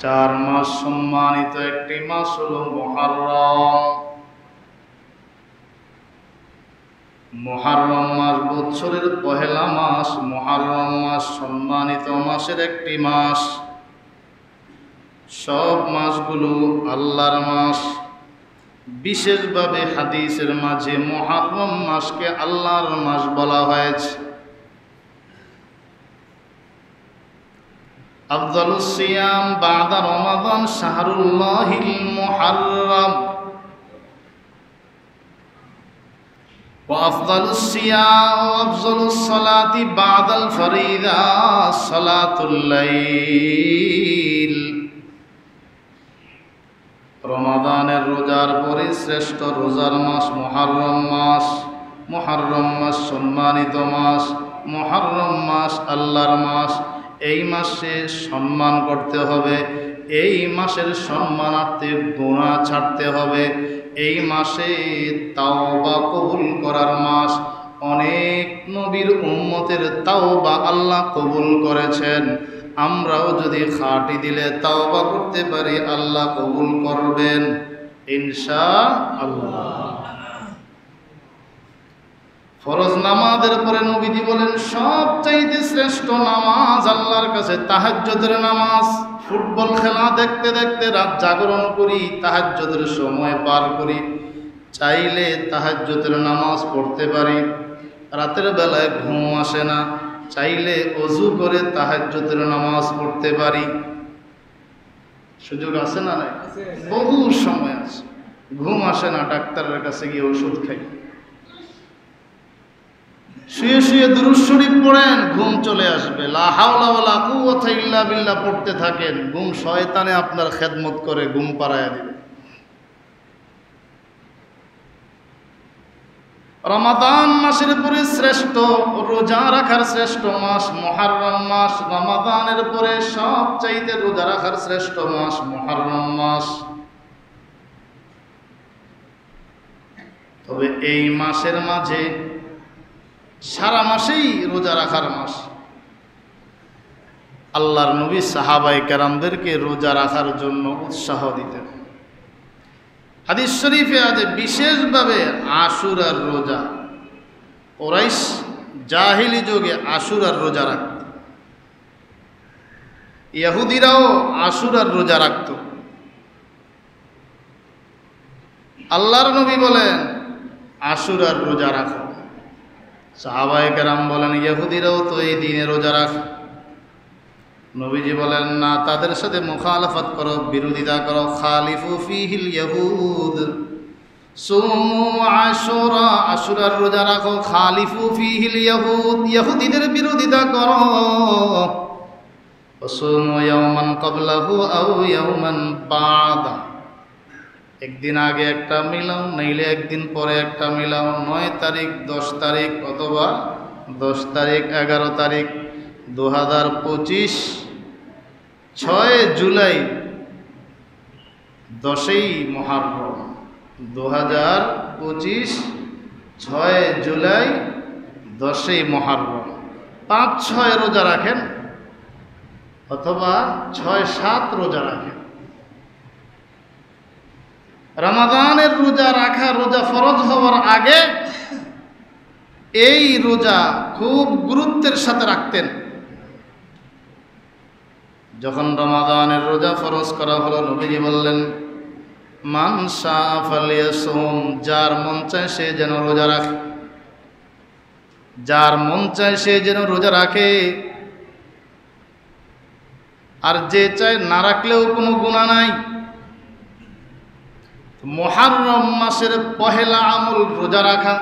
চার মাস সম্মানিত একটি মাস হলো মুহররম। মুহররম মাস বছরের পহেলা মাস। মুহররম মাস সম্মানিত মাসের একটি মাস। সব মাসগুলো আল্লাহর মাস। বিশেষভাবে হাদিসের মাঝে মুহররম মাসকে আল্লাহর মাস বলা হয়েছে। আফদালুস সিয়াম বাদা রমাদান শাহরুল্লাহিল মুহররম ওয়া আফদালুস সিয়াম ওয়া আফজালুস সালাতি বাদাল ফরিদা সালাতুল লাইল। রমাদানের রোজার পরে শ্রেষ্ঠ রোজার মাস মুহররম মাস। মুহররম মাস সম্মানিত মাস। মুহররম মাস আল্লাহর মাস। এই মাসে সম্মান করতে হবে। এই মাসের সম্মানার্থে গুনাহ ছাড়তে হবে। এই মাসে তাওবা কবুল করার মাস। অনেক নবীর উম্মতের তাওবা আল্লাহ কবুল করেছেন। আমরাও যদি খাঁটি দিলে তাওবা করতে পারি আল্লাহ কবুল করবেন ইনশাআল্লাহ। ফরজ নামাজের পরে নবীজি বলেন সবচাইতে শ্রেষ্ঠ নামাজ আল্লাহর কাছে তাহাজ্জুদের নামাজ। ফুটবল খেলা দেখতে দেখতে রাত জাগরণ করি, তাহাজ্জুদের সময় পার করি। চাইলে তাহাজ্জুদের নামাজ পড়তে পারি। রাতের বেলায় ঘুম আসে না, চাইলে ওযু করে তাহাজ্জুদের নামাজ পড়তে পারি। সুযোগ আছে না? নাই? বহু সময় আছে। ঘুম আসে না, ডাক্তারের কাছে গিয়ে ওষুধ খাই। শুয়ে শুয়ে দুরূদ শরীফ পড়েন, ঘুম চলে আসবে। লা হাওলা ওয়ালা কুওয়াতা ইল্লা বিল্লাহ পড়তে থাকেন, ঘুম শয়তানে আপনার খেদমত করে ঘুম পাড়ায়া দিবে। রমাদান মাসের পরে শ্রেষ্ঠ রোজা রাখার শ্রেষ্ঠ মাস মুহররম মাস। রমাদানের পরে সবচাইতে রোজা রাখার শ্রেষ্ঠ মাস মুহররম মাস। তবে এই মাসের মাঝে সারা মাসেই রোজা রাখার মাস। আল্লাহর নবী সাহাবায়ে কেরামদেরকে রোজা রাখার জন্য উৎসাহ দিতেন। হাদিস শরীফে আছে বিশেষভাবে আশুরার রোজা। কুরাইশ জাহিলি যুগে আশুরার রোজা রাখত। ইহুদিরাও আশুরার রোজা রাখত। আল্লাহর নবী বলেন আশুরার রোজা রাখো। সাহাবায়ে কেরাম বলেন ইহুদিরাও তো এই দিনে রোজা রাখে। নবীজি বলেন না, তাদের সাথে মুখালাফত করো, বিরোধিতা করো। খালিফু ফিহিল ইয়াহুদ সুমু আশুরা। আশুরার রোজা রাখো। খালিফু ফিহিল ইয়াহুদ, ইহুদিদের বিরোধিতা করো। সুমু ইয়াওমান ক্বাবলাহু আও ইয়াওমান বাদা। একদিন আগে একটা মিলাও, নাইলে একদিন পরে একটা মিলাও। 9 তারিখ 10 তারিখ অথবা 10 তারিখ 11 তারিখ 2025 6 জুলাই 10ই মুহররম 2025 6 জুলাই 10ই মুহররম। 5-6 রোজা রাখেন অথবা 6-7 রোজা রাখেন। রমাদানের রোজা রাখা, রোজা ফরজ হওয়ার আগে এই রোজা খুব গুরুত্বের সাথে রাখতেন। যখন রমাদানের রোজা ফরজ করা হলো, নবীজি বললেন মান শাআ ফালিয়াসুম, যার মন চায় সে যেন রোজা রাখে। যার মন চায় সে যেন রোজা রাখে। আর যে চায় না রাখলেও কোনো গুনাহ নাই। মুহররম মাসের পহেলা আমল রোজা রাখা।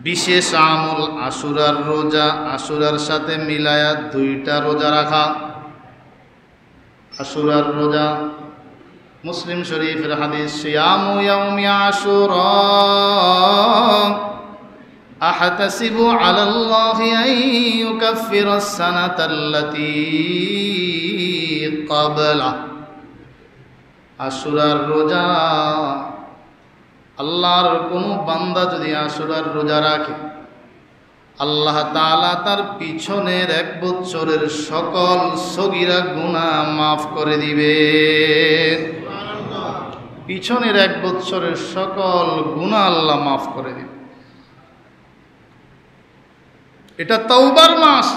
বিশেষ আমল আশুরার রোজা। আশুরার সাথে মিলায়া 2টা রোজা রাখা। আশুরার রোজা মুসলিম শরীফের হাদিস সিয়ামু ইয়াউমি আশুরা আহতাসিবু আলাল্লাহি আন ইউকাফিরাস সানাতাল্লাতী ক্বাবলা। আশুরার রোজা, আল্লাহর কোনো বান্দা যদি আশুরার রোজা রাখে, আল্লাহ তাআলা তার পিছনের 1 বছরের সকল সগীরা গুনাহ মাফ করে দিবেন। পিছনের 1 বছরের সকল গুনাহ আল্লাহ মাফ করে দিবেন। এটা তওবার মাস।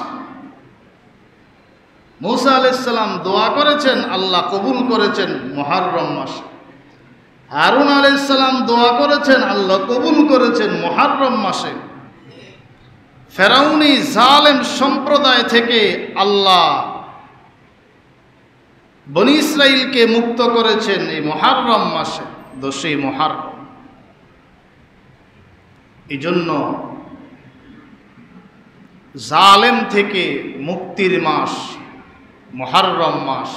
মূসা আলাইহিস সালাম দোয়া করেছেন, আল্লাহ কবুল করেছেন মুহররম মাসে। হারুন আলাইহিস সালাম দোয়া করেছেন, আল্লাহ কবুল করেছেন মুহররম মাসে। ফেরাউনি জালেম সম্প্রদায় থেকে আল্লাহ বনি ইসরাইলকে মুক্ত করেছেন এই মুহররম মাসে, 10ই মুহররম। এই জন্য জালেম থেকে মুক্তির মাস মুহররম মাস।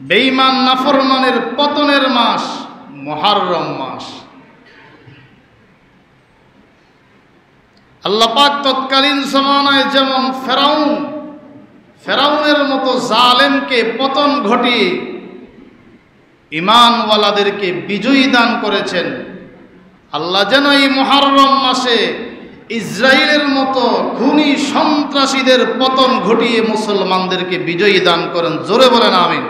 বেঈমান নাফরমানের পতনের মাস মুহররম মাস। আল্লাহ পাক তৎকালীন জামানায় যেমন ফেরাউনের মতো জালেমকে পতন ঘটিয়ে ঈমানওয়ালাদেরকে বিজয়ী দান করেছেন, আল্লাহ যেন এই মুহররম মাসে ইসরায়েলের মতো খুনি সন্ত্রাসীদের পতন ঘটিয়ে মুসলমানদেরকে বিজয়ী দান করেন। জোরে বলেন আমিন।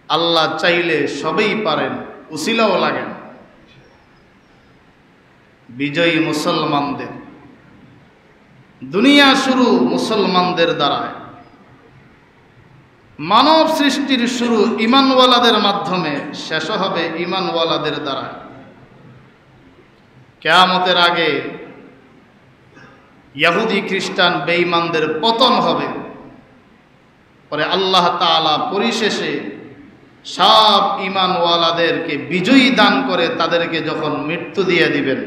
আল্লাহ চাইলে সবই পারেন, উসিলাও লাগেন। বিজয়ী মুসলমানদের, দুনিয়া শুরু মুসলমানদের দ্বারায়, মানব সৃষ্টির শুরু ঈমানওয়ালাদের মাধ্যমে, শেষ হবে ঈমানওয়ালাদের দ্বারা। কিয়ামতের আগে ইহুদি খ্রিস্টান বেঈমানদের পতন হবে, পরে আল্লাহ তাআলা পরিশেষে সব ঈমানওয়ালাদেরকে বিজয়ী দান করে তাদেরকে যখন মৃত্যু দিয়ে দিবেন,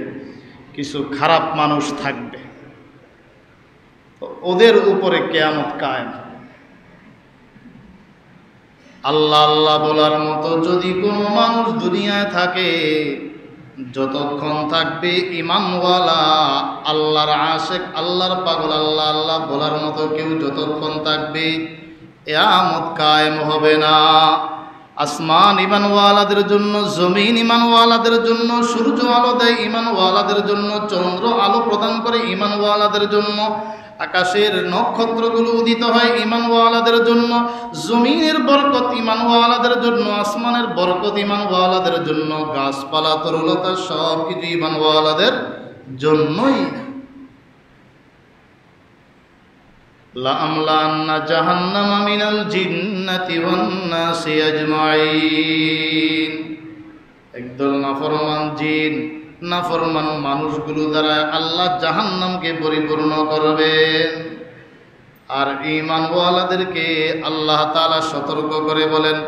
কিছু খারাপ মানুষ থাকবে, ওদের উপরে কিয়ামত কায়েম। আল্লাহ আল্লাহ বলার মতো যদি কোনো মানুষ দুনিয়ায় থাকে, যতক্ষণ থাকবে ঈমানওয়ালা, আল্লাহর আশিক, আল্লাহর পাগল, আল্লাহ আল্লাহ বলার মতো কেউ যতক্ষণ থাকবে, কিয়ামত কায়েম হবে না। আসমান ঈমানওয়ালাদের জন্য, জমিন ঈমানওয়ালাদের জন্য, সূর্য আলো দেয় ঈমানওয়ালাদের জন্য, চন্দ্র আলো প্রদান করে ঈমানওয়ালাদের জন্য, আকাশের নক্ষত্রগুলো উদিত হয় ঈমানওয়ালাদের জন্য, জমিনের বরকত ঈমানওয়ালাদের জন্য, আসমানের বরকত ঈমানওয়ালাদের জন্য, গাছপালা তরুলতা সব কিছু ঈমানওয়ালাদের জন্যই। লাআমলান্না জাহান্নামা মিনাল জিন্নাতি ওয়ান নাসি আজমাইন। একদল নাফরমান জিন, নাফরমান মানুষগুলো দ্বারা আল্লাহ জাহান্নামকে পরিপূর্ণ করবেন। আর ঈমানওয়ালাদেরকে আল্লাহ তাআলা সতর্ক করে বলেন,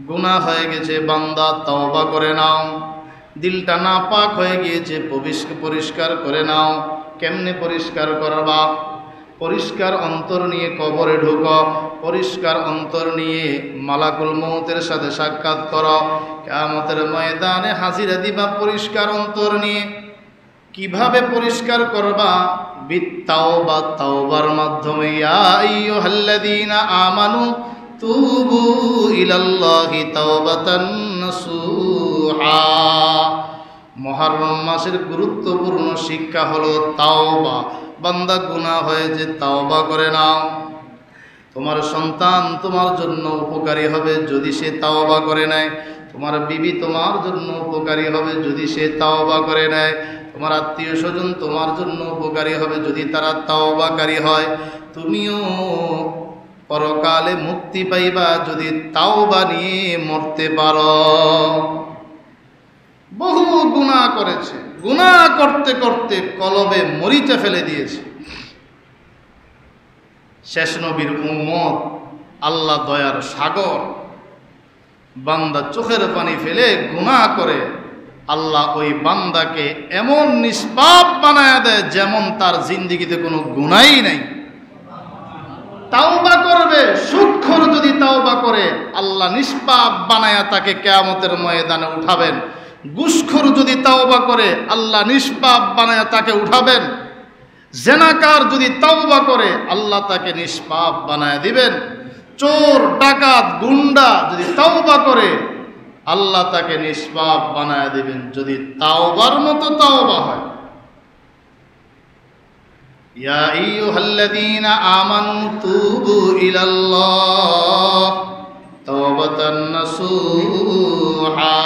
গুনাহ হয়ে গেছে বান্দা, তওবা করে নাও। দিলটা নাপাক হয়ে গিয়েছে, পরিষ্কার করে নাও। কেমনে পরিষ্কার করবা? পরিষ্কার অন্তর নিয়ে কবরে ঢুকো, পরিষ্কার অন্তর নিয়ে মালাকুল মউতের সাথে সাক্ষাৎ করো, কিয়ামতের ময়দানে হাজিরা দিবা পরিষ্কার অন্তর নিয়ে। কিভাবে পরিষ্কার করবা? বিত্তাওবা, তাওবার মাধ্যমে। ইয়া আইয়ুহাল্লাযীনা আমানু তুবু ইলাল্লাহি তাওবাতান নাসুহা। মুহররম মাসের গুরুত্বপূর্ণ শিক্ষা হলো তাওবা। বান্দা গুনাহ হয়েছে, তাওবা করে নাও। তোমার সন্তান তোমার জন্য উপকারী হবে যদি সে তাওবা করে নেয়। তোমার বিবি তোমার জন্য উপকারী হবে যদি সে তাওবা করে নেয়। তোমার আত্মীয় স্বজন তোমার জন্য উপকারী হবে যদি তারা তাওবাকারী হয়। তুমিও পরকালে মুক্তি পাইবা যদি তাওবা নিয়ে মরতে পারো। বহু গুনাহ করেছে, গুনাহ করতে করতে কলবে মরিচা ফেলে দিয়েছে। শেষ নবীর উম্মত, আল্লাহ দয়ার সাগর, বান্দা চোখের পানি ফেলে গুনাহ করে, আল্লাহ ওই বান্দাকে এমন নিষ্পাপ বানায়া দেয় যেমন তার জিন্দেগিতে কোনো গুনাহই নাই। তাওবা করবে, সুদখোর যদি তাওবা করে, আল্লাহ নিষ্পাপ বানায়া তাকে কিয়ামতের ময়দানে উঠাবেন। ঘুষখোর যদি তাওবা করে, আল্লাহ নিষ্পাপ বানায়া তাকে উঠাবেন। জেনাকার যদি তাওবা করে, আল্লাহ তাকে নিষ্পাপ বানায়া দিবেন। চোর, ডাকাত, গুন্ডা যদি তাওবা করে, আল্লাহ তাকে নিষ্পাপ বানায় দিবেন যদি তাওবার মতো তাওবা হয়। ইয়া আইয়ুহাল্লাযীনা আমানু তুবু ইলাল্লাহ তাওবাতান নাসুহা।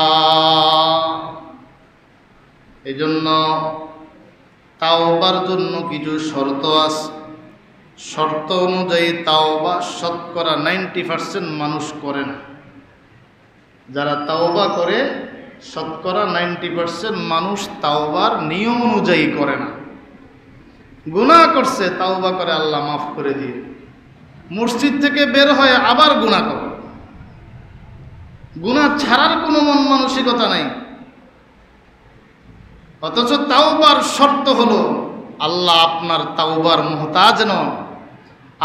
এজন্য তাওবার জন্য কিছু শর্ত আছে। শর্ত অনুযায়ী তাওবা শতকরা 90% মানুষ করে না। যারা তাওবা করে শতকরা 90% মানুষ তাওবার নিয়ম অনুযায়ী করে না। গুনাহ করছে, তাওবা করে আল্লাহ মাফ করে দিয়ে মসজিদ থেকে বের হয়ে আবার গুনাহ করে। গুনাহ ছাড়ার কোনো মন মানসিকতা নাই। অথচ তাওবার শর্ত হলো আল্লাহ আপনার তাওবার মুহতাজ নন।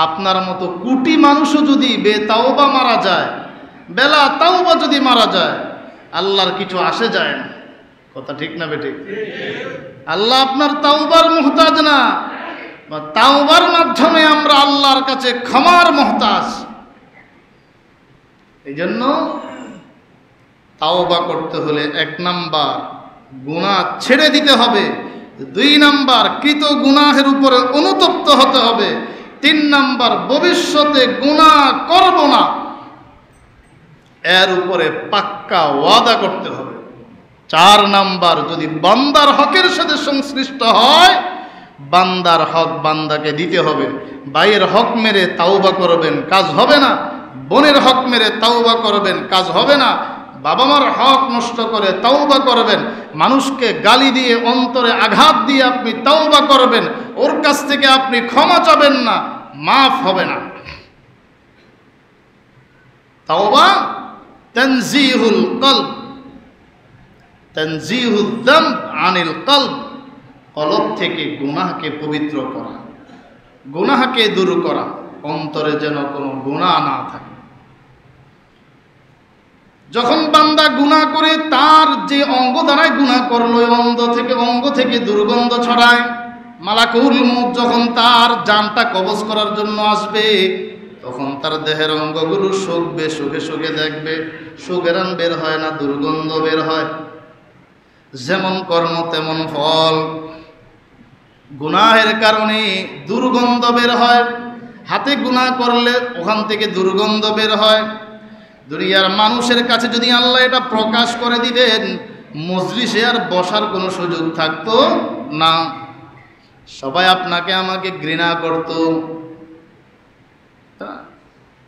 আপনার মতো কোটি মানুষও যদি বেতাওবা মারা যায়, বেলা তাওবা যদি মারা যায়, আল্লাহর কিছু আসে যায় না। কথা ঠিক না বেঠিক? আল্লাহ আপনার তাওবার মুহতাজ না, বা তাওবার মাধ্যমে আমরা আল্লাহর কাছে ক্ষমার মুহতাজ। এই জন্য তাওবা করতে হলে 1 নাম্বার গুনাহ ছেড়ে দিতে হবে, 2 নাম্বার কৃত গুনাহের উপরে অনুতপ্ত হতে হবে, 3 নাম্বার ভবিষ্যতে গুনাহ করব না এর উপরে পাক্কা ওয়াদা করতে হবে। 4 নাম্বার যদি বান্দার হকের সাথে সংশ্লিষ্ট হয়, বান্দার হক বান্দাকে দিতে হবে। ভাইয়ের হক মেরে তাওবা করবেন, কাজ হবে না। বোনের হক মেরে তাওবা করবেন, কাজ হবে না। বাবা মার হক নষ্ট করে তাওবা করবেন, মানুষকে গালি দিয়ে অন্তরে আঘাত দিয়ে আপনি তাওবা করবেন, ওর কাছ থেকে আপনি ক্ষমা চাবেন না, মাফ হবে না। তাওবা তানজিহুল কলব, তানজিহুদ যামব আনিল কলব, কলব থেকে গুনাহকে পবিত্র করা, গুনাহকে দূর করা, অন্তরে যেন কোনো গুনাহ না থাকে। যখন বান্দা গুনাহ করে তার যে অঙ্গ দ্বারাই গুনাহ করলো, অঙ্গ থেকে দুর্গন্ধ ছড়ায়। মালাকুল মউত যখন তার জানটা কবজ করার জন্য আসবে, তখন তার দেহের অঙ্গগুলো শুকবে, শুকে দেখবে সুঘ্রাণ বের হয় না, দুর্গন্ধ বের হয়। যেমন কর্ম তেমন ফল। গুনাহের কারণে দুর্গন্ধ বের হয়। হাতে গুনাহ করলে ওখান থেকে দুর্গন্ধ বের হয়। দুনিয়ার মানুষের কাছে যদি আল্লাহ এটা প্রকাশ করে দিতেন, মজলিসে আর বসার কোনো সুযোগ থাকতো না। সবাই আপনাকে আমাকে ঘৃণা করত।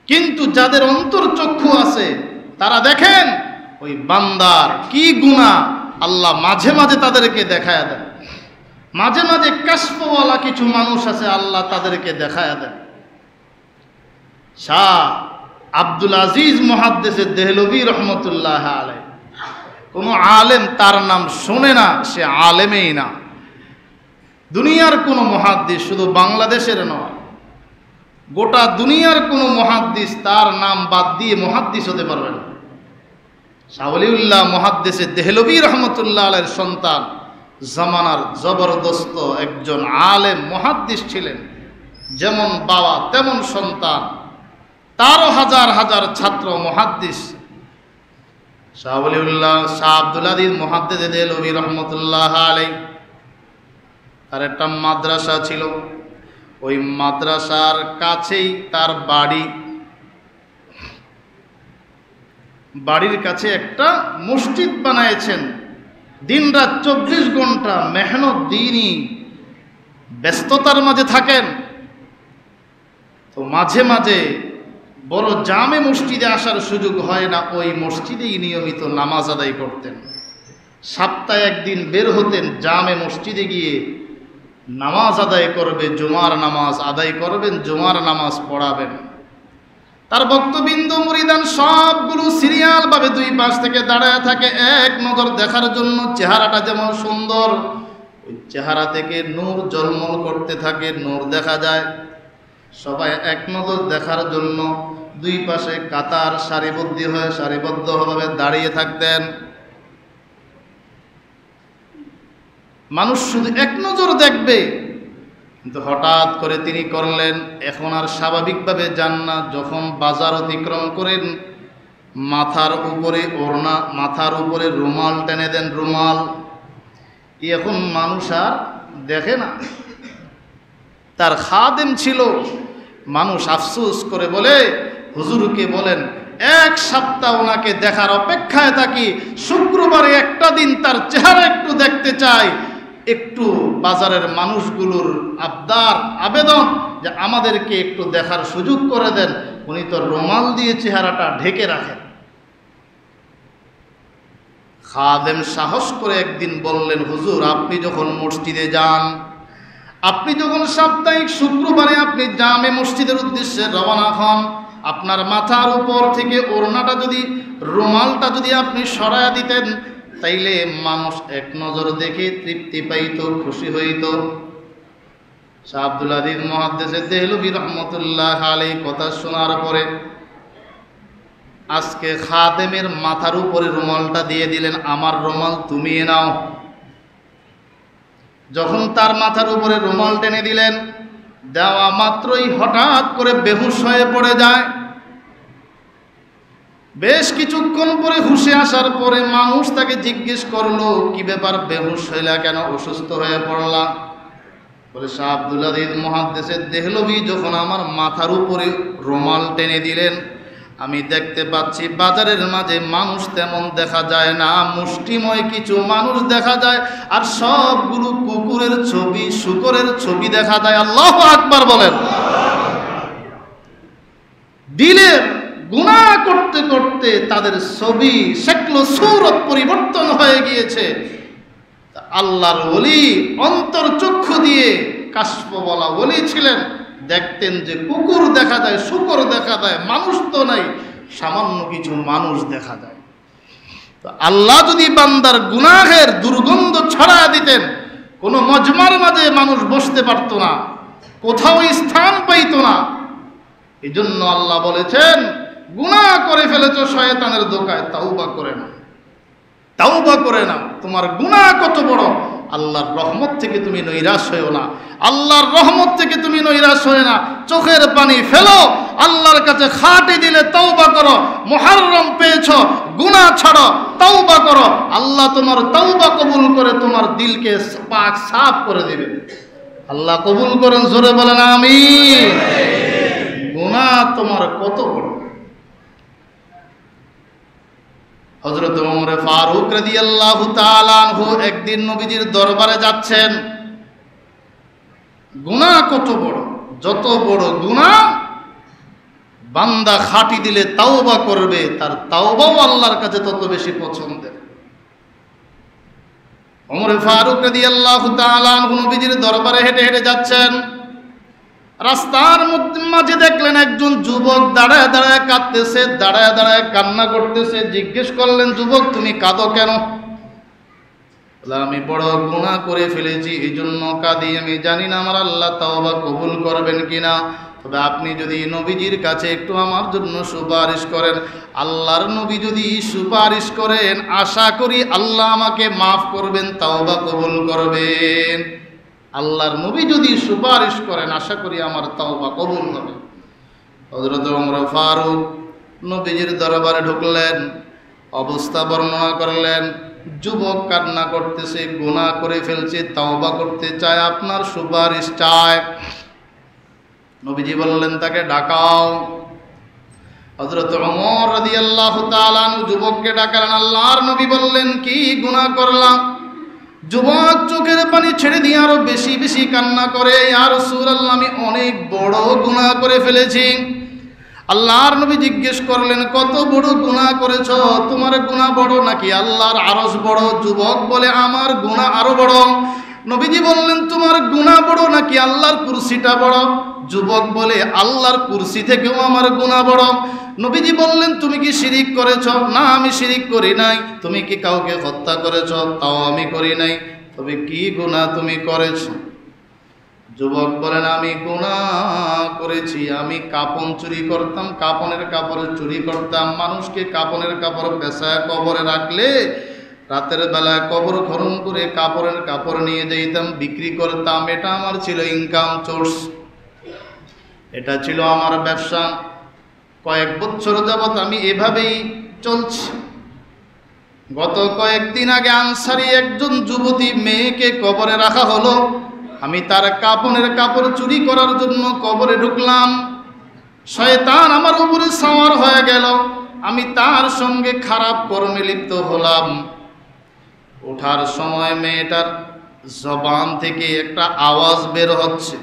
কিন্তু যাদের অন্তর চক্ষু আছে তারা দেখেন ওই বান্দার কি গুনাহ আল্লাহ মাঝে মাঝে তাদেরকে দেখায়া দেন। মাঝে মাঝে কাশফওয়ালা কিছু মানুষ আছে, আল্লাহ তাদেরকে দেখায়া দেন। শাহ আব্দুল আজিজ মুহাদ্দিস দেহলভী রহমতুল্লাহ আলাইহি, কোনো আলেম তার নাম শোনে না, সে আলেমই না। দুনিয়ার কোনো মুহাদ্দিস, শুধু বাংলাদেশের নয়, গোটা দুনিয়ার কোনো মুহাদ্দিস তার নাম বাদ দিয়ে মুহাদ্দিস হতে পারবে না। শাহ ওলিউল্লাহ মুহাদ্দিস দেহলভী রহমতুল্লাহ আলাইহির সন্তান, জামানার জবরদস্ত একজন আলেম মুহাদ্দিস ছিলেন। যেমন বাবা তেমন সন্তান, তারও হাজার হাজার ছাত্র মুহাদ্দিস। শাহ ওলিউল্লাহ শাহ আব্দুল আজিজ মুহাদ্দিস দেহলভী রহমতুল্লাহ আলাইহি, তার একটা মাদ্রাসা ছিল। ওই মাদ্রাসার কাছেই তার বাড়ি। বাড়ির কাছে একটা মসজিদ বানাইছেন। দিনরাত 24 ঘন্টা মেহনত দিনই ব্যস্ততার মাঝে থাকেন। তো মাঝে মাঝে বড় জামে মসজিদে আসার সুযোগ হয় না, ওই মসজিদেই নিয়মিত নামাজ আদায় করতেন। সপ্তাহে একদিন বের হতেন, জামে মসজিদে গিয়ে নামাজ আদায় করবে, জুমার নামাজ আদায় করবেন, জুমার নামাজ পড়াবেন। তার ভক্তবৃন্দ মুরিদান সবগুলো সিরিয়াল ভাবে 2 পাশ থেকে দাঁড়ায় থাকে এক নজর দেখার জন্য। চেহারাটা যেমন সুন্দর, ওই চেহারা থেকে নূর ঝলমল করতে থাকে, নূর দেখা যায়। সবাই এক নজর দেখার জন্য 2 পাশে কাতার সারিবদ্ধভাবে দাঁড়িয়ে থাকতেন। মানুষ শুধু এক নজর দেখবে। কিন্তু হঠাৎ করে তিনি করলেন, এখন আর স্বাভাবিকভাবে যান না। যখন বাজার অতিক্রম করেন, মাথার উপরে ওড়না, মাথার উপরে রুমাল টেনে দেন, রুমাল। এখন মানুষ আর দেখে না। তার খাদেম ছিল, মানুষ আফসোস করে বলে হুজুরকে বলেন এক সপ্তাহ ওনাকে দেখার অপেক্ষায় থাকি, শুক্রবারে একটা দিন তার চেহারা একটু দেখতে চাই। একটু বাজারের মানুষগুলোর আবদার, আবেদন যে আমাদেরকে একটু দেখার সুযোগ করে দেন। উনি তো রুমাল দিয়ে চেহারাটা ঢেকে রাখেন। খাদেম সাহস করে একদিন বললেন, হুজুর আপনি যখন মসজিদে যান, আপনি যখন সাপ্তাহিক শুক্রবারে আপনি জামে মসজিদের উদ্দেশ্যে রওনা হন, আপনার মাথার উপর থেকে ওড়নাটা যদি, রুমালটা যদি আপনি সরায়া দিতেন, তাইলে মানুষ এক নজর দেখে তৃপ্তি পাইত, খুশি হইত। শাহ আব্দুল আদিদ মুহাদ্দিস দেহলভী রহমতুল্লাহ আলাইহি কথা শোনার পরে আজকে খাদেমের মাথার উপরে রুমালটা দিয়ে দিলেন, আমার রুমাল তুমি নাও। যখন তার মাথার উপরে রুমাল টেনে দিলেন, দেওয়া মাত্রই হঠাৎ করে বেহুশ হয়ে পড়ে যায়। বেশ কিছুক্ষণ পরে হুঁশে আসার পরে মানুষ তাকে জিজ্ঞেস করলো, কি ব্যাপার, বেহুশ হইলা কেন, অসুস্থ হয়ে পড়লা? বলে শাহ আব্দুল আদিদ মুহাদ্দিস দেহলভী যখন আমার মাথার উপরে রুমাল টেনে দিলেন, আমি দেখতে পাচ্ছি বাজারের মাঝে মানুষ তেমন দেখা যায় না, মুষ্টিময় কিছু মানুষ দেখা যায়, আর সবগুলো কুকুরের ছবি, শূকরের ছবি দেখা যায়। আল্লাহু আকবার বলেন। দিলের গুনাহ করতে করতে তাদের ছবি, শক্ল, সূরত পরিবর্তন হয়ে গিয়েছে। আল্লাহর ওলি অন্তর চক্ষু দিয়ে, কাশফ বলা ওলি ছিলেন, দেখতেন যে কুকুর দেখা যায়, শূকর দেখা যায়, মানুষ তো নাই, সামান্য কিছু মানুষ দেখা যায়। তো আল্লাহ যদি বান্দার গুনাহের দুর্গন্ধ ছড়ায় দিতেন, কোনো মজমার মাঝে মানুষ বসতে পারত না, কোথাও স্থান পাইত না। এই জন্য আল্লাহ বলেছেন, গুনাহ করে ফেলেছ শয়তানের ধোঁকায়, তাওবা করে নাও, তাওবা করে নাও। তোমার গুনাহ কত বড়, আল্লাহর রহমত থেকে তুমি নৈরাশ হয়েও না, আল্লাহর রহমত থেকে তুমি নৈরাশ হয়ে না। চোখের পানি ফেলো, আল্লাহর কাছে খাটি দিলে তাওবা করো। মুহররম পেয়েছো, গুনাহ ছাড়ো, তাওবা করো। আল্লাহ তোমার তাওবা কবুল করে তোমার দিলকে পাক সাফ করে দিবেন। আল্লাহ কবুল করেন, জোরে বলেন আমিন। গুনাহ তোমার কত বড়। হযরত ওমর ফারুক রাদিয়াল্লাহু তাআলা আনহু একদিন নবীজির দরবারে যাচ্ছেন। গুনাহ কত বড়, যত বড় গুনাহ বান্দা খাঁটি দিলে তাওবা করবে, তার তাওবাও আল্লাহর কাছে তত বেশি পছন্দের। ওমর ফারুক রাদিয়াল্লাহু তাআলা আনহু নবীজির দরবারে হেঁটে হেঁটে যাচ্ছেন। রাস্তার মাঝে দেখলেন একজন যুবক দাঁড়ায় দাঁড়ায় কাঁদতেছে, দাঁড়ায় দাঁড়ায় কান্না করতেছে। জিজ্ঞেস করলেন, যুবক তুমি কাঁদো কেন? আমি বড় গুনাহ করে ফেলেছি, এই জন্য কাঁদি। আমি জানি না আমার আল্লাহ তাওবা কবুল করবেন কিনা, তবে আপনি যদি নবীজির কাছে একটু আমার জন্য সুপারিশ করেন, আল্লাহর নবী যদি সুপারিশ করেন, আশা করি আল্লাহ আমাকে মাফ করবেন, তাওবা কবুল করবেন। আল্লাহর নবী যদি সুপারিশ করেন, আশা করি আমার তাওবা কবুল হবে। হযরত ওমর ফারুক নবীজির দরবারে ঢুকলেন, অবস্থা বর্ণনা করলেন। যুবক কান্না করতেছে, গুনাহ করে ফেলছে, তাওবা করতে চায়, আপনার সুপারিশ চায়। নবীজি বললেন, তাকে ডাকাও। হযরত ওমর রাদিয়াল্লাহু তাআলা আনহু যুবককে ডাকলেন। আল্লাহর নবী বললেন, কি গুনাহ করলাম? যুবক চোখের পানি ছেড়ে দিয়ে আরো বেশি বেশি কান্না করে, ইয়া রাসূলুল্লাহ আমি অনেক বড় গুনাহ করে ফেলেছি। আল্লাহর নবী জিজ্ঞেস করলেন, কত বড় গুনাহ করেছো? তোমার গুনাহ বড় নাকি আল্লাহর আরশ বড়? যুবক বলে, আমার গুনাহ আরো বড়। নবীজি বললেন, তোমার গুনাহ বড় নাকি আল্লাহর কুরসিটা বড়? যুবক বলে, আল্লাহর কুরসি থেকেও আমার গুনাহ বড়। নবীজি বললেন, তুমি কি শিরিক করেছ? না, আমি শিরিক করি নাই। তুমি কি কাউকে হত্যা করেছ? তাও আমি করি নাই। তবে কি গুনাহ তুমি করেছ? যুবক বলেন, আমি গুনাহ করেছি, আমি কাপড় চুরি করতাম, কাপড়ের কাপড় চুরি করতাম, মানুষকে কাপড়ের কাপড় পেঁচায় কবরে রাখলে রাতের বেলায় কবর খনন করে কাপড়ের কাপড় নিয়ে যাইতাম, বিক্রি করতাম। এটা আমার ছিল ইনকাম সোর্স, এটা ছিল আমার ব্যবসা। কয়েক বছর যাবত আমি এভাবেই চলছে। গত কয়েকদিন আগে আনসারি একজন যুবতী মেয়েকে কবরে রাখা হলো। আমি তার কাপনের কাপড় চুরি করার জন্য কবরে ঢুকলাম। শয়তান আমার উপরে সওয়ার হয়ে গেল। আমি তার সঙ্গে খারাপ কর্মে লিপ্ত হলাম। ওঠার সময় মেয়েটার জবান থেকে একটা আওয়াজ বের হচ্ছে,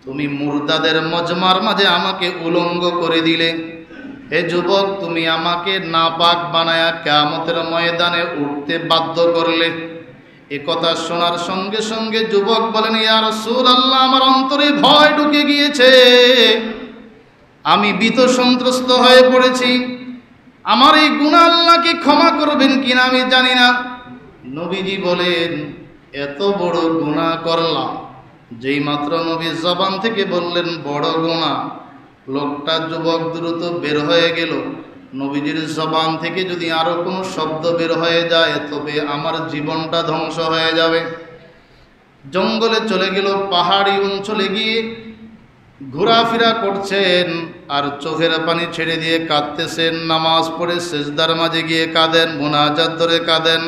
তুমি মুর্দাদের মজমার মাঝে আমাকে উলঙ্গ করে দিলে। হে যুবক, তুমি আমাকে নাপাক বানায়া কিয়ামতের ময়দানে উঠতে বাধ্য করলে। এ কথা শোনার সঙ্গে সঙ্গে যুবক বলেন, ইয়া রাসূলুল্লাহ, আমার অন্তরে ভয় ঢুকে গিয়েছে, আমি ভীত সন্ত্রস্ত হয়ে পড়েছি। আমার এই গুনাহ আল্লাহ কি ক্ষমা করবেন কিনা আমি জানি না। নবীজি বলেন, এত বড় গুনাহ করলাম। যেই মাত্র নবীর জবান থেকে বললেন বড় গুনাহ, লোকটা যুবক দ্রুত বের হয়ে গেল। নবীজির জবান থেকে যদি আরো কোনো শব্দ বের হয়ে যায় তবে আমার জীবনটা ধ্বংস হয়ে যাবে। জঙ্গলে চলে গেল, পাহাড়ি অঞ্চলে গিয়ে ঘোরাফেরা করছেন আর চোখের পানি ছেড়ে দিয়ে কাঁদতেছেন। নামাজ পড়ে সেজদার মাঝে গিয়ে কাঁদেন, মুনাজাত ধরে কাঁদেন।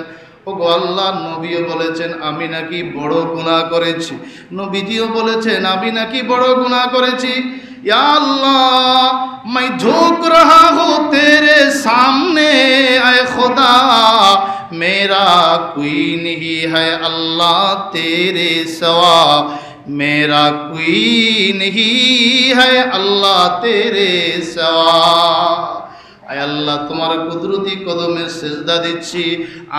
ও গো আল্লাহ, নবীও বলেছেন আমি নাকি বড় গুনাহ করেছি। নবীজিও বলেছেন আমি নাকি বড় গুনাহ করেছি। या अल्लाह, मैं झुक रहा हूँ तेरे सामने, ऐ खुदा मेरा कोई नहीं है अल्लाह तेरे सिवा, मेरा कोई नहीं है अल्लाह तेरे सिवा। আয় আল্লাহ, তোমার কুদরতি কদমে সেজদা দিচ্ছি,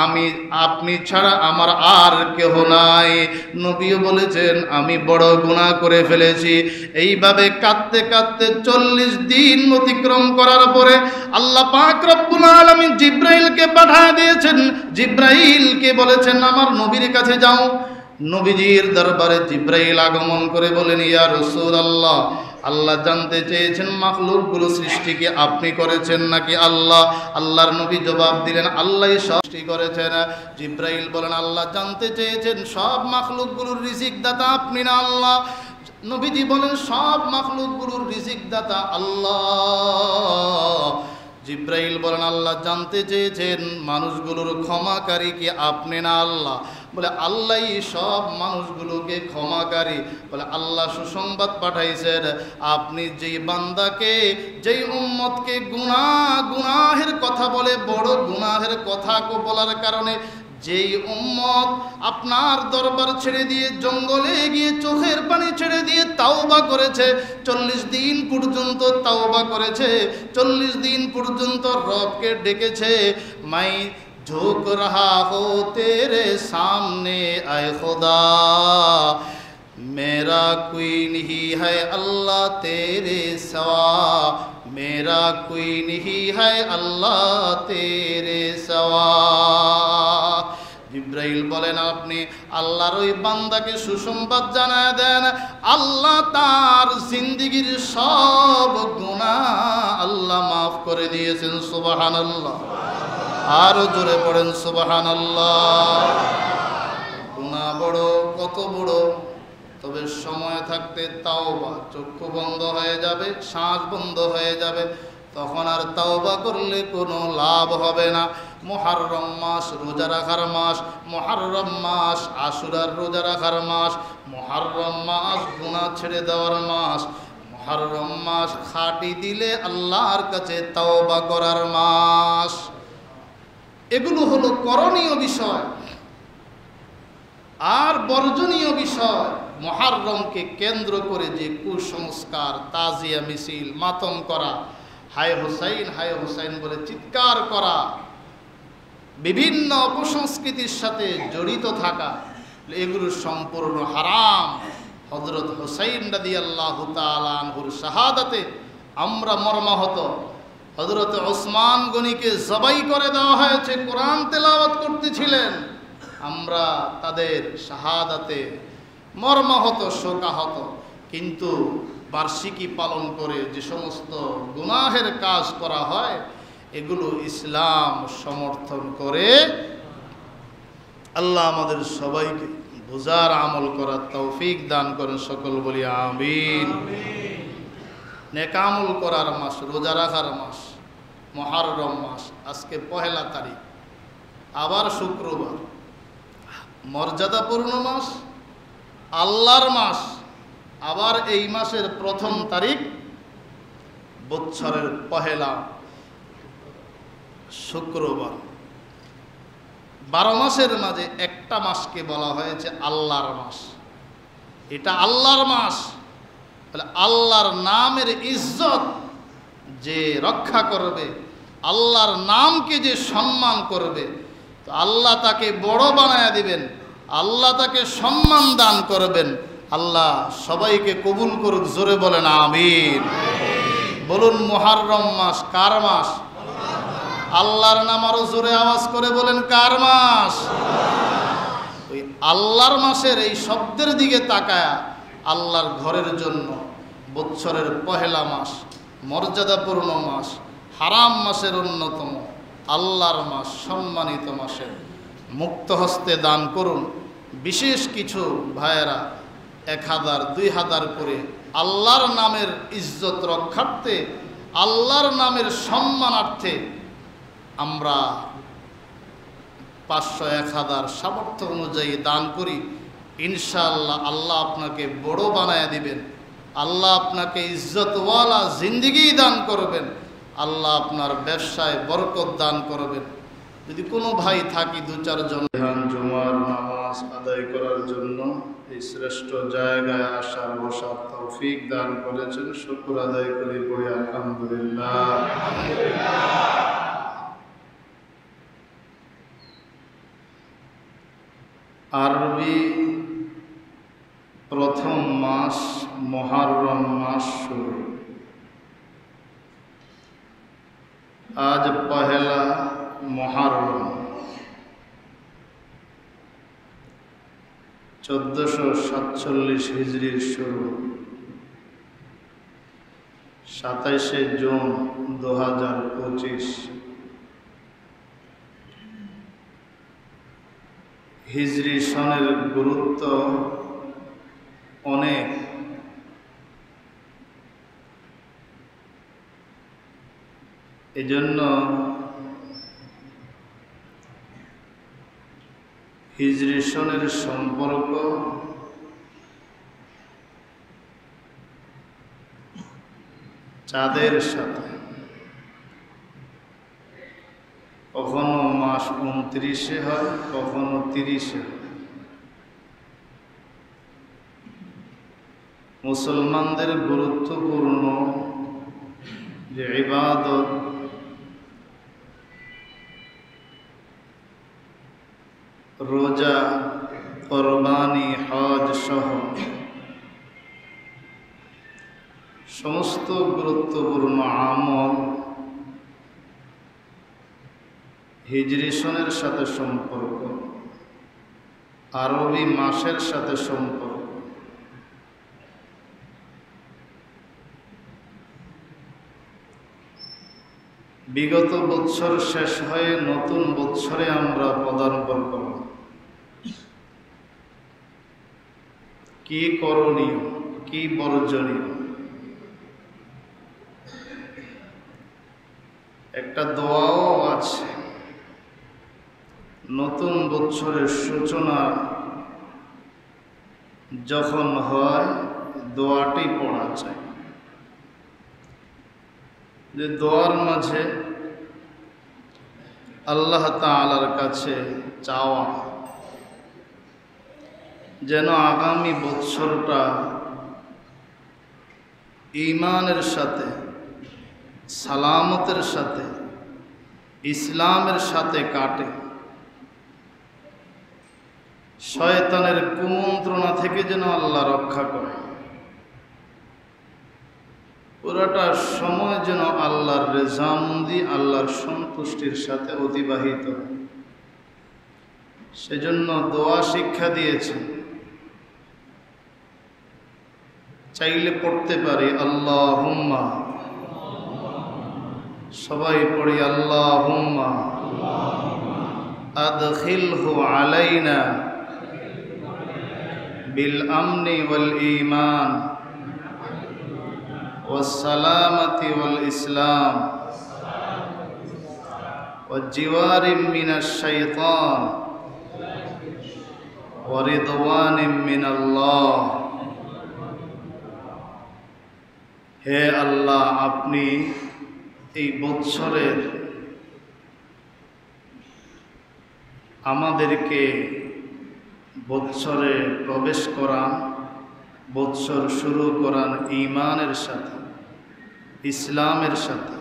আমি আপনি ছাড়া আমার আর কেহ নাই। নবীও বলেছেন আমি বড় গুনাহ করে ফেলেছি। এইভাবে কাঁদতে কাঁদতে 40 দিন অতিক্রম করার পরে আল্লাহ পাক রব্বুল আলামিন জিব্রাইলকে পাঠিয়ে দিয়েছেন। জিব্রাইলকে বলেছেন আমার নবীর কাছে যাও। নবীজির দরবারে জিব্রাইল আগমন করে বলেন, ইয়া রাসূলুল্লাহ, আল্লাহ জানতে চেয়েছেন মাখলুকগুলো সৃষ্টিকে আপনি করেছেন নাকি আল্লাহ? আল্লাহর নবী জবাব দিলেন আল্লাহই সৃষ্টি করেছেন। জিব্রাইল বলেন আল্লাহ জানতে চেয়েছেন সব মাখলুকগুলোর রিজিক দাতা আপনি না আল্লাহ? নবীজি বলেন সব মাখলুকগুলোর রিজিক দাতা আল্লাহ। জিব্রাইল বলেন আল্লাহ জানতে চেয়েছেন মানুষগুলোর ক্ষমাকারী কি আপনি না আল্লাহ? বলে আল্লাহই সব মানুষগুলোকে ক্ষমাকারী। বলে আল্লাহ সুসংবাদ পাঠাইছেন আপনি যেই বান্দাকে, যেই উম্মতকে গুনাহের কথা বলে, বড় গুনাহের কথা বলার কারণে যেই উম্মত আপনার দরবার ছেড়ে দিয়ে জঙ্গলে গিয়ে চোখের পানি ছেড়ে দিয়ে তাওবা করেছে, 40 দিন পর্যন্ত তাওবা করেছে, 40 দিন পর্যন্ত রবকে ডেকেছে, মাই झुक रहा हो तेरे सामने ऐ खुदा, मेरा कोई नहीं है अल्लाह तेरे सिवा, मेरा कोई नहीं है अल्लाह तेरे सिवा। জিব্রাইল বলেন আপনি আল্লাহর ওই বান্দাকে সুসংবাদ জানায় দেন আল্লাহ তার জিন্দেগীর সব গুনাহ আল্লাহ মাফ করে দিয়েছেন। সুবহানাল্লাহ। আরো জোরে পড়েন সুবহানাল্লাহ। গুনাহ বড়, কত বড়, তবে সময় থাকতে তাওবা। চক্ষু বন্ধ হয়ে যাবে, শ্বাস বন্ধ হয়ে যাবে, তখন আর তাওবা করলে কোনো লাভ হবে না। মুহররম মাস রোজা রাখার মাস, মুহররম মাস আশুরার রোজা রাখার মাস, মুহররম মাস গুনাহ ছেড়ে দেওয়ার মাস, মুহররম মাস খাঁটি দিলে আল্লাহর কাছে তাওবা করার মাস। এগুলো হলো করণীয় বিষয়। আর বর্জনীয় বিষয়, মুহররমকে কেন্দ্র করে যে কুসংস্কার, তাজিয়া মিছিল, মাতম করা, হায় হুসাইন হায় হুসাইন বলে চিৎকার করা, বিভিন্ন অপসংস্কৃতির সাথে জড়িত থাকা, এগুলো সম্পূর্ণ হারাম। হযরত হুসাইন রাদিয়াল্লাহু তাআলা আনহুর শাহাদাতে আমরা মর্মাহত। হযরত ওসমান গনিকে জবাই করে দেওয়া হয়েছে, কোরআন তেলাওয়াত করতেছিলেন। আমরা তাদের শাহাদাতে মর্মাহত, শোকাহত। কিন্তু বার্ষিকী পালন করে যে সমস্ত গুনাহের কাজ করা হয় এগুলো ইসলাম সমর্থন করে। আল্লাহ আমাদের সবাইকে বুঝার আমল করার তৌফিক দান করেন, সকল বলি আমিন। নেক আমল করার মাস, রোজা রাখার মাস, মুহররম মাস, আজকে 1 তারিখ, আবার শুক্রবার, মর্যাদাপূর্ণ মাস, আল্লাহর মাস। আবার এই মাসের 1ম তারিখ বৎসরের 1 শুক্রবার। 12 মাসের মাঝে একটা মাসকে বলা হয়েছে আল্লাহর মাস। এটা আল্লাহর মাস, তাহলে আল্লাহর নামের ইজ্জত যে রক্ষা করবে, আল্লাহর নামকে যে সম্মান করবে, তো আল্লাহ তাকে বড় বানায়া দিবেন, আল্লাহ তাকে সম্মান দান করবেন। আল্লাহ সবাইকে কবুল করুক, জোরে বলেন আমিন। বলুন মুহররম মাস কার মাস? আল্লাহর নাম আরো জোরে আওয়াজ করে বলেন কার মাস? ওই আল্লাহর মাসের এই শব্দের দিকে তাকায়া আল্লাহর ঘরের জন্য বৎসরের 1 মাস, মর্যাদাপূর্ণ মাস, হারাম মাসের অন্যতম, আল্লাহর মাস, সম্মানিত মাসের মুক্ত হস্তে দান করুন। বিশেষ কিছু ভাইয়েরা 1000, 2000 করে আল্লাহর নামের ইজ্জত রক্ষার্থে, আল্লাহর নামের সম্মানার্থে আমরা 500, 1000 সামর্থ্য অনুযায়ী দান করি। ইনশাআল্লাহ আল্লাহ আপনাকে বড় বানায়া দিবেন, আল্লাহ আপনাকে ইজ্জতওয়ালা জিন্দেগি দান করবেন, আল্লাহ আপনার ব্যবসায় বরকত দান করবেন। যদি কোনো ভাই থাকি 2-4 জন জুমার নামাজ আদায় করার জন্য এই শ্রেষ্ঠ জায়গায় আসার বসার তৌফিক দান করেছেন, শুকর আদায় করি, পড়ি আলহামদুলিল্লাহ। আরবি 1ম মাস মুহররম মাস শুরু। আজ 1 মুহররম 1447 হিজরির শুরু, 27শে জুন 2025 হিজরি সনের গুরুত্ব অনেক। এজন্য হিজরি সনের সম্পর্ক চাঁদের সাথে। কখনো মাস 29-এ হয়, কখনো 30-এ হয়। মুসলমানদের গুরুত্বপূর্ণ যে ইবাদত, রোজা, কোরবানি, হজ সহ সমস্ত গুরুত্বপূর্ণ আমল হিজরি সনের সাথে সম্পর্ক, আরবি মাসের সাথে সম্পর্ক। বিগত বৎসর শেষ হয়ে নতুন বৎসরে আমরা পদার্পণ করব। কি করণীয়, কি বর্জনীয়? একটা দোয়াও আছে। নতুন বৎসরের সূচনা যখন হয় দোয়াটি পড়া চাই। যে দোয়ার মাঝে আল্লাহ তাআলার কাছে চাওয়া যেন আগামী বৎসরটা ঈমানের সাথে, সালামতের সাথে, ইসলামের সাথে কাটে। শয়তানের কুমন্ত্রণা থেকে যেন আল্লাহ রক্ষা করে। পুরাটা সময় যেন আল্লাহর রেজামন্দি, আল্লাহর সন্তুষ্টির সাথে অতিবাহিত। সেজন্য দোয়া শিক্ষা দিয়েছেন। চাইলে পড়তে পারি আল্লাহুম্মা, সবাই পড়ি আল্লাহুম্মা আদখিলহু আলাইনা বিল আমনি ওয়াল ঈমান ওয়াস সালামাতি ওয়াল ইসলাম وجوار من الشيطان ورضوان من الله হে আল্লাহ, আপনি এই বৎসরের আমাদেরকে বৎসরে প্রবেশ করান, বৎসর শুরু করান ঈমানের সাথে, ইসলামের সাথে,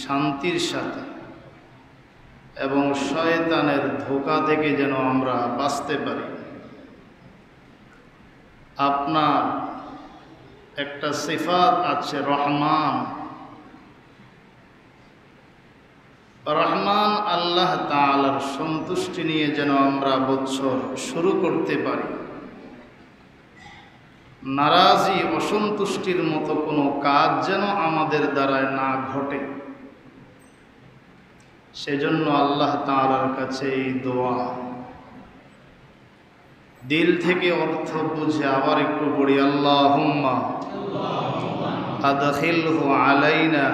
শান্তির সাথে, এবং শয়তানের ধোঁকা থেকে যেন আমরা বাঁচতে পারি। আপনার একটা সিফাত আছে রহমান। রহমান আল্লাহ তাআলার সন্তুষ্টি নিয়ে যেন আমরা বৎসর শুরু করতে পারি। নারাজি অসন্তুষ্টির মতো কোনো কাজ যেন আমাদের দ্বারায় না ঘটে, সেজন্য আল্লাহ তাআলার কাছে এই দোয়া। দিল থেকে অর্থ বুঝে আবার একটু পড়ি, আল্লাহুম্মা আদখিলহু আলাইনা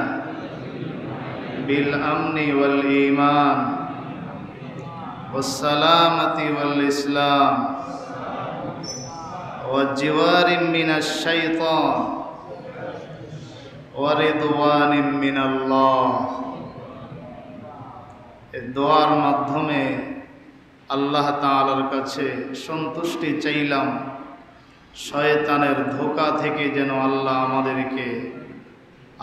বিল আমনি ওয়াল ঈমান ওয়াস সালামাতি ওয়াল ইসলাম ওয়া জিওয়ারিম মিনাশ শাইতান ওয়া রিদওয়ানিম মিনাল্লাহ। এই দোয়ার মাধ্যমে আল্লাহ তাআলার কাছে সন্তুষ্টি চাইলাম, শয়তানের ধোঁকা থেকে যেন আল্লাহ আমাদেরকে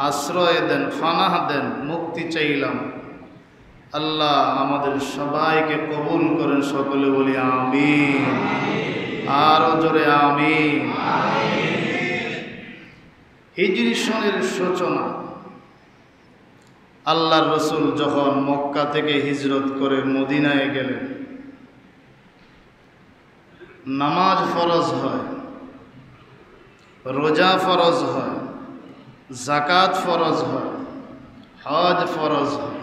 আশ্রয় দেন, ফানাহ দেন, মুক্তি চাইলাম। আল্লাহ আমাদের সবাইকে কবুল করেন, সকলে বলি আমিন, আরো জোরে আমিন। হিজরি সনের সূচনা। আল্লাহর রসুল যখন মক্কা থেকে হিজরত করে মদিনায় গেলেন, নামাজ ফরজ হয়, রোজা ফরজ হয়, যাকাত ফরজ হয়, হজ ফরজ হয়।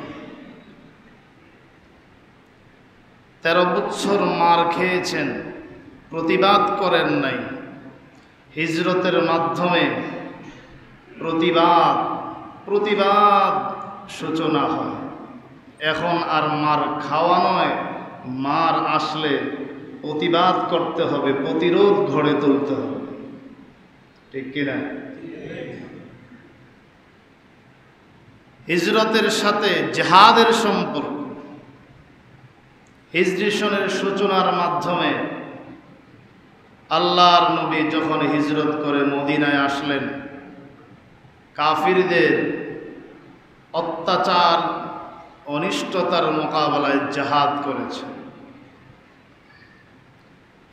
13 বছর মার খেয়েছেন, প্রতিবাদ করেন নাই। হিজরতের মাধ্যমে প্রতিবাদ সূচনা হয়। এখন আর মার খাওয়া নয়, মার আসলে প্রতিবাদ করতে হবে, প্রতিরোধ গড়ে তুলতে হবে, ঠিক কিনা? হিজরতের সাথে জিহাদের সম্পর্ক। হিজরি সনের সূচনার মাধ্যমে আল্লাহর নবী যখন হিজরত করে মদিনায় আসলেন, কাফিরদের অত্যাচার অনিষ্টতার মোকাবেলায় জিহাদ করেছে।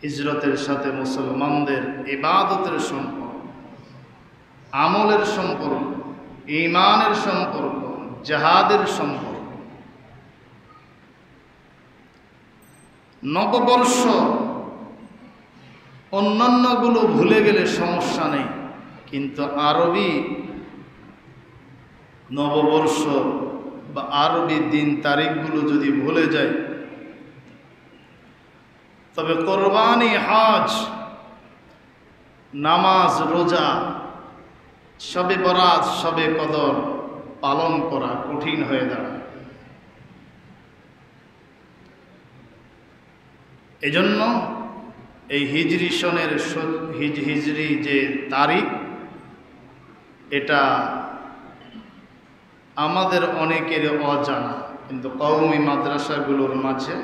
হিজরতের সাথে মুসলমানদের ইবাদতের সম্পর্ক, আমলের সম্পর্ক, ঈমানের সম্পর্ক, জিহাদের সম্পর্ক। নববর্ষ অন্যান্যগুলো ভুলে গেলে সমস্যা নেই, কিন্তু আরবি নববর্ষ বা আরবি দিন তারিখগুলো যদি ভুলে যায়, তবে কোরবানি, হজ, নামাজ, রোজা, শবে বরাত, শবে কদর পালন করা কঠিন হয়ে দাঁড়ায়। এজন্য এই হিজরি সনের হিজরি যে তারিখ, এটা আমাদের অনেকের অজানা, কিন্তু কওমি মাদ্রাসাগুলোর মাঝে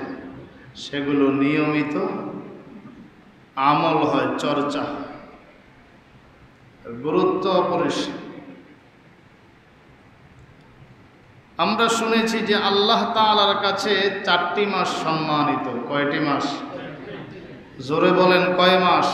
সেগুলো নিয়মিত আমল হয়, চর্চা হয়, গুরুত্ব অপরিসীম। আমরা শুনেছি যে আল্লাহ তাআলার কাছে 4টি মাস সম্মানিত। কয়টি মাস? জোরে বলেন, কয় মাস?